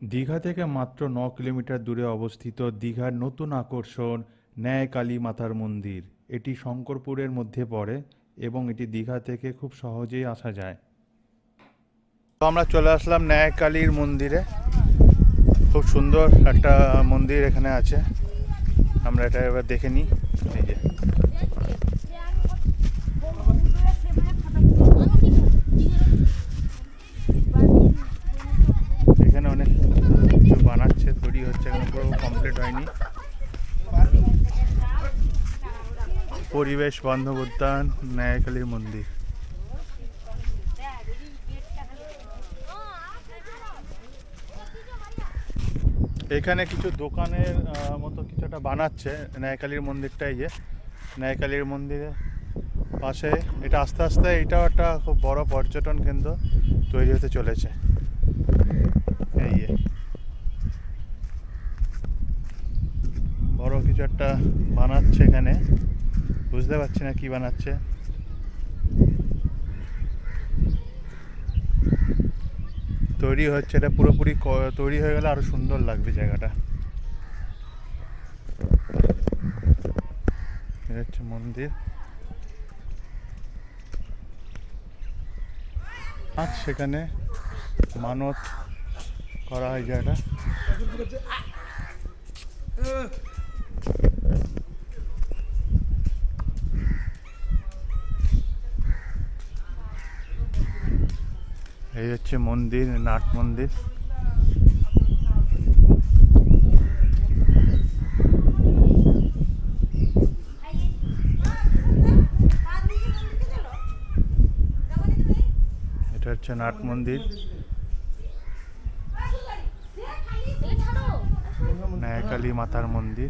দীঘা থেকে মাত্র ৯ কিলোমিটার দূরে অবস্থিত দীঘার নতুন আকর্ষণ ন্যায় কালী মাতার মন্দির। এটি শঙ্করপুরের মধ্যে পড়ে এবং এটি দীঘা থেকে খুব সহজেই আসা যায়। তো আমরা চলে আসলাম ন্যায় কালীর মন্দিরে। খুব সুন্দর একটা মন্দির এখানে আছে, আমরা এটা এবার দেখে নিই। এই যে এখানে অনেক কিছু বানাচ্ছে, তৈরি হচ্ছে, এখন পুরো কমপ্লিট হয়নি। পরিবেশ বান্ধব উদ্যান ন্যায় কালীর মন্দির। এখানে কিছু দোকানের মতো কিছু একটা বানাচ্ছে ন্যায়কালীর মন্দিরটা। এই যে ন্যায়কালীর মন্দিরের পাশে এটা আস্তে আস্তে এটাও একটা খুব বড় পর্যটন কেন্দ্র তৈরি হতে চলেছে। এই যে বড় কিছু একটা বানাচ্ছে এখানে, বুঝতে পারছি না কি বানাচ্ছে। তৈরি হচ্ছে, এটা পুরোপুরি তৈরি হয়ে গেলে আরো সুন্দর লাগবে জায়গাটা। এটা হচ্ছে মন্দির। আজ সেখানে মানত করা হয় জায়গাটা। এই হচ্ছে মন্দির, নাট মন্দির। এটা হচ্ছে নাট মন্দির, ন্যায়কালী মাতার মন্দির।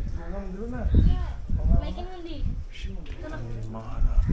মহারাজ